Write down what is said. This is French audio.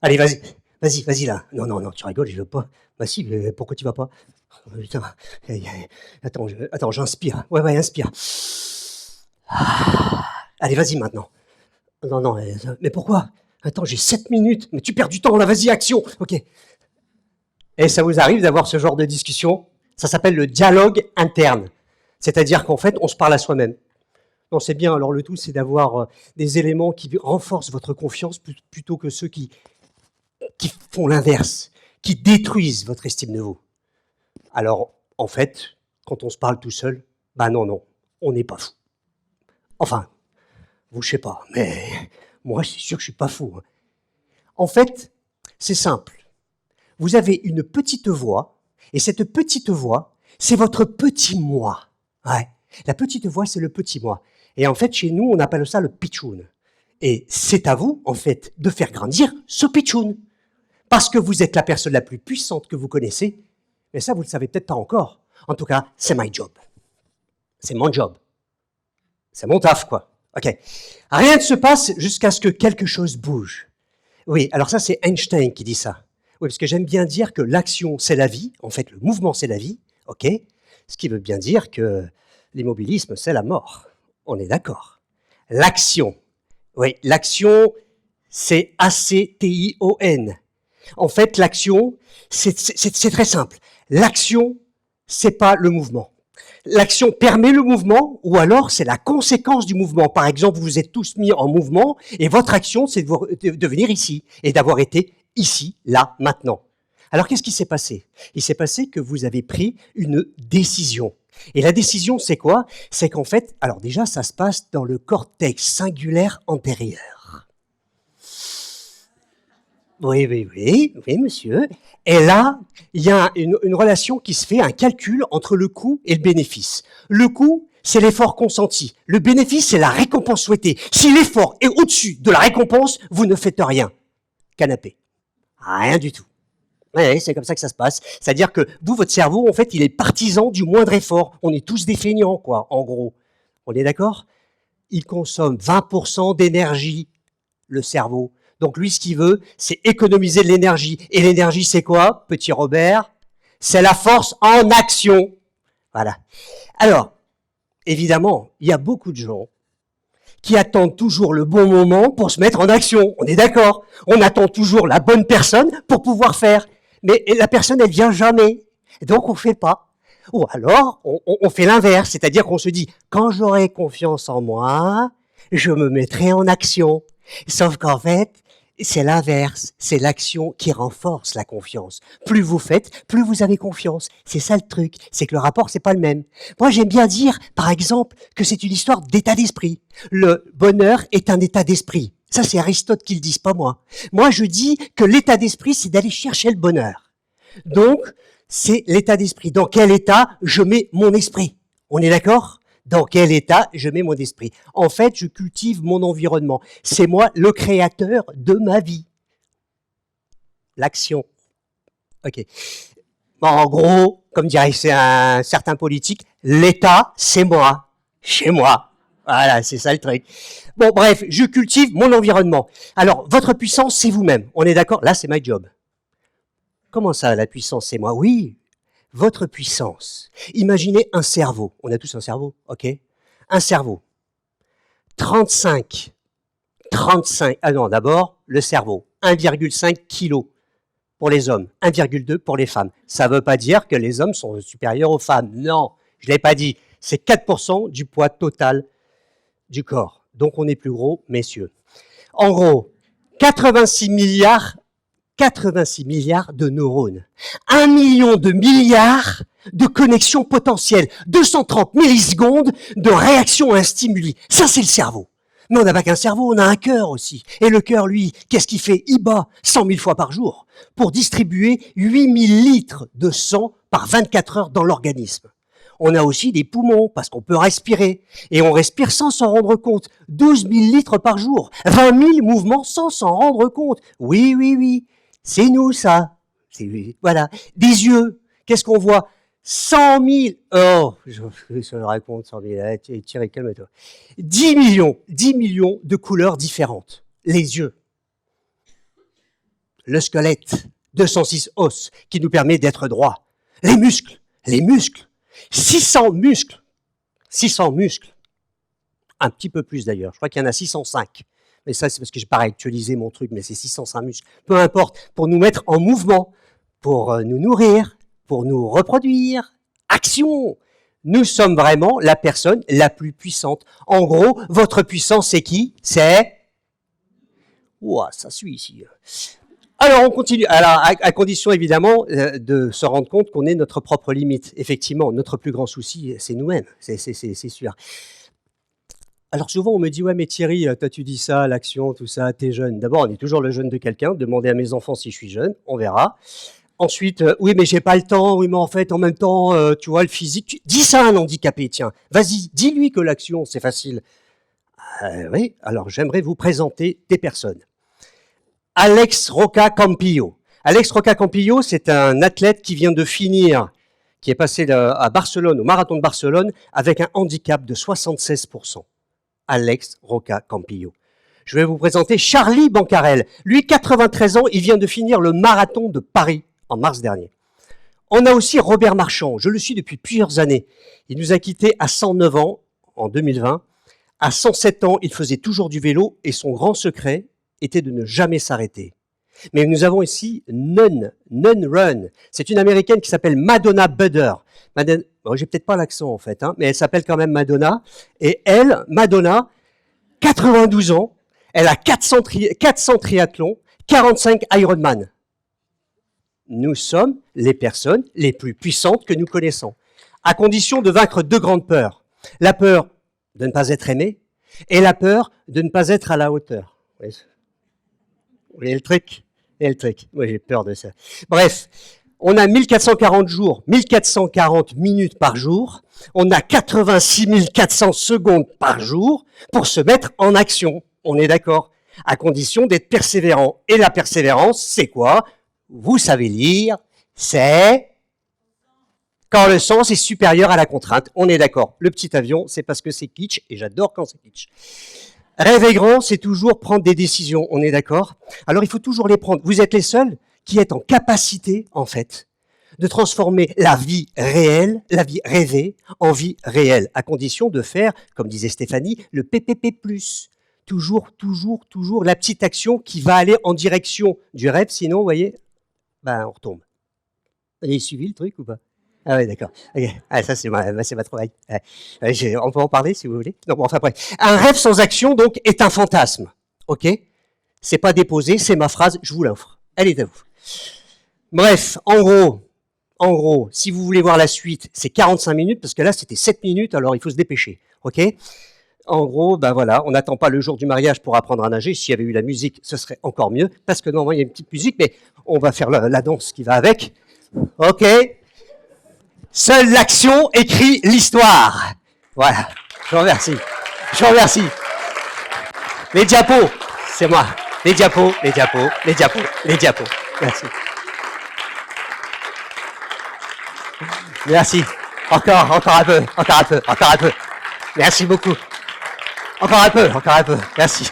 Allez, vas-y, vas-y, vas-y là. Non, non, non, tu rigoles, je veux pas. Bah si, mais pourquoi tu vas pas? Oh, putain, attends, attends, j'inspire. Ouais, ouais, inspire. Allez, vas-y maintenant. Non, non, mais pourquoi? Attends, j'ai 7 minutes. Mais tu perds du temps là, vas-y, action. Ok. Et ça vous arrive d'avoir ce genre de discussion? Ça s'appelle le dialogue interne. C'est-à-dire qu'en fait, on se parle à soi-même. Non, c'est bien. Alors le tout, c'est d'avoir des éléments qui renforcent votre confiance plutôt que ceux qui font l'inverse, qui détruisent votre estime de vous. Alors, en fait, quand on se parle tout seul, bah non, non, on n'est pas fou. Enfin, vous, je sais pas, mais moi, c'est sûr que je suis pas fou. Hein. En fait, c'est simple. Vous avez une petite voix, et cette petite voix, c'est votre petit moi. Ouais. La petite voix, c'est le petit moi. Et en fait, chez nous, on appelle ça le pitchoun. Et c'est à vous, en fait, de faire grandir ce pitchoun. Parce que vous êtes la personne la plus puissante que vous connaissez. Mais ça, vous ne le savez peut-être pas encore. En tout cas, c'est my job. C'est mon job. C'est mon taf, quoi. OK. Rien ne se passe jusqu'à ce que quelque chose bouge. Oui, alors ça, c'est Einstein qui dit ça. Oui, parce que j'aime bien dire que l'action, c'est la vie. En fait, le mouvement, c'est la vie. OK. Ce qui veut bien dire que l'immobilisme, c'est la mort. On est d'accord. L'action. Oui, l'action, c'est A-C-T-I-O-N. En fait, l'action, c'est très simple. L'action, c'est pas le mouvement. L'action permet le mouvement ou alors c'est la conséquence du mouvement. Par exemple, vous êtes tous mis en mouvement et votre action, c'est de venir ici et d'avoir été ici, là, maintenant. Alors, qu'est-ce qui s'est passé? Il s'est passé que vous avez pris une décision. Et la décision, c'est quoi? C'est qu'en fait, alors déjà, ça se passe dans le cortex singulaire antérieur. Oui, oui, oui, oui, monsieur. Et là, il y a une relation qui se fait, un calcul entre le coût et le bénéfice. Le coût, c'est l'effort consenti. Le bénéfice, c'est la récompense souhaitée. Si l'effort est au-dessus de la récompense, vous ne faites rien. Canapé. Rien du tout. Oui, c'est comme ça que ça se passe. C'est-à-dire que vous, votre cerveau, en fait, il est partisan du moindre effort. On est tous des feignants, quoi, en gros. On est d'accord? Il consomme 20% d'énergie, le cerveau. Donc lui, ce qu'il veut, c'est économiser de l'énergie. Et l'énergie, c'est quoi, petit Robert? C'est la force en action. Voilà. Alors, évidemment, il y a beaucoup de gens qui attendent toujours le bon moment pour se mettre en action. On est d'accord? On attend toujours la bonne personne pour pouvoir faire. Mais la personne, elle vient jamais. Donc, on fait pas. Ou alors, on fait l'inverse. C'est-à-dire qu'on se dit, quand j'aurai confiance en moi, je me mettrai en action. Sauf qu'en fait, c'est l'inverse. C'est l'action qui renforce la confiance. Plus vous faites, plus vous avez confiance. C'est ça le truc. C'est que le rapport, c'est pas le même. Moi, j'aime bien dire, par exemple, que c'est une histoire d'état d'esprit. Le bonheur est un état d'esprit. Ça, c'est Aristote qui le dit, pas moi. Moi, je dis que l'état d'esprit, c'est d'aller chercher le bonheur. Donc, c'est l'état d'esprit. Dans quel état je mets mon esprit? On est d'accord? Dans quel état je mets mon esprit? En fait, je cultive mon environnement. C'est moi le créateur de ma vie. L'action. OK. Bon, en gros, comme dirait un certain politique, l'État, c'est moi. Chez moi. Voilà, c'est ça le truc. Bon, bref, je cultive mon environnement. Alors, votre puissance, c'est vous-même. On est d'accord? Là, c'est my job. Comment ça, la puissance, c'est moi? Oui, votre puissance. Imaginez un cerveau. On a tous un cerveau, OK? Un cerveau. 35. Ah non, d'abord, le cerveau. 1,5 kg pour les hommes, 1,2 pour les femmes. Ça ne veut pas dire que les hommes sont supérieurs aux femmes. Non, je ne l'ai pas dit. C'est 4% du poids total du corps. Donc on est plus gros, messieurs. En gros, 86 milliards de neurones, 1 million de milliards de connexions potentielles, 230 millisecondes de réaction à un stimuli. Ça, c'est le cerveau. Mais on n'a pas qu'un cerveau, on a un cœur aussi. Et le cœur, lui, qu'est-ce qu'il fait? Il bat 100 000 fois par jour pour distribuer 8000 litres de sang par 24 heures dans l'organisme. On a aussi des poumons parce qu'on peut respirer. Et on respire sans s'en rendre compte. 12 000 litres par jour. 20 000 mouvements sans s'en rendre compte. Oui, oui, oui. C'est nous, ça. Voilà. Des yeux. Qu'est-ce qu'on voit? 100 000. Oh, je le raconte, 100 000. Thierry, calme-toi. 10 millions de couleurs différentes. Les yeux. Le squelette, 206 os, qui nous permet d'être droit. Les muscles, 600 muscles. 600 muscles. Un petit peu plus d'ailleurs, je crois qu'il y en a 605. Mais ça, c'est parce que j'ai pas actualisé mon truc, mais c'est 605 muscles. Peu importe, pour nous mettre en mouvement, pour nous nourrir, pour nous reproduire. Action! Nous sommes vraiment la personne la plus puissante. En gros, votre puissance, c'est qui? C'est... Ouah, ça suit ici. Alors, on continue. Alors, à condition, évidemment, de se rendre compte qu'on est notre propre limite. Effectivement, notre plus grand souci, c'est nous-mêmes. C'est sûr. Alors, souvent, on me dit, ouais, mais Thierry, toi, tu dis ça, l'action, tout ça, t'es jeune. D'abord, on est toujours le jeune de quelqu'un. Demandez à mes enfants si je suis jeune, on verra. Ensuite, oui, mais j'ai pas le temps. Oui, mais en fait, en même temps, tu vois, le physique. Dis ça à un handicapé, tiens. Vas-y, dis-lui que l'action, c'est facile. Oui, alors j'aimerais vous présenter des personnes. Alex Roca Campillo. Alex Roca Campillo, c'est un athlète qui vient de finir, qui est passé à Barcelone, au marathon de Barcelone, avec un handicap de 76%. Alex Roca Campillo. Je vais vous présenter Charlie Bancarel. Lui, 93 ans, il vient de finir le marathon de Paris en mars dernier. On a aussi Robert Marchand. Je le suis depuis plusieurs années. Il nous a quittés à 109 ans en 2020. À 107 ans, il faisait toujours du vélo et son grand secret était de ne jamais s'arrêter. Mais nous avons ici Nun Run. C'est une Américaine qui s'appelle Madonna Buder. Bon, j'ai peut-être pas l'accent en fait, hein, mais elle s'appelle quand même Madonna. Et elle, Madonna, 92 ans, elle a 400 triathlons, 45 Ironman. Nous sommes les personnes les plus puissantes que nous connaissons, à condition de vaincre deux grandes peurs. La peur de ne pas être aimé et la peur de ne pas être à la hauteur. Vous voyez le truc? Moi, j'ai peur de ça. Bref, on a 1440 jours, 1440 minutes par jour. On a 86 400 secondes par jour pour se mettre en action. On est d'accord? À condition d'être persévérant. Et la persévérance, c'est quoi? Vous savez lire, c'est quand le sens est supérieur à la contrainte. On est d'accord. Le petit avion, c'est parce que c'est kitsch, et j'adore quand c'est kitsch. Rêver grand, c'est toujours prendre des décisions. On est d'accord? Alors, il faut toujours les prendre. Vous êtes les seuls qui êtes en capacité, en fait, de transformer la vie réelle, la vie rêvée, en vie réelle, à condition de faire, comme disait Stéphanie, le PPP+. Toujours la petite action qui va aller en direction du rêve, sinon, vous voyez, ben, on retombe. Vous avez suivi le truc ou pas? Ah oui, d'accord. Okay. Ah, ça, c'est ma travail. On peut en parler si vous voulez. Non, bon, enfin, bref. Un rêve sans action, donc, est un fantasme. OK? C'est pas déposé, c'est ma phrase, je vous l'offre. Elle est à vous. Bref, en gros, si vous voulez voir la suite, c'est 45 minutes, parce que là, c'était 7 minutes, alors il faut se dépêcher. OK? En gros, ben voilà, on n'attend pas le jour du mariage pour apprendre à nager. S'il y avait eu la musique, ce serait encore mieux, parce que normalement, il y a une petite musique, mais on va faire la danse qui va avec. OK? Seule l'action écrit l'histoire. Voilà. Je vous remercie. Les diapos, c'est moi. Les diapos. Merci. Encore un peu. Merci beaucoup. Encore un peu. Merci.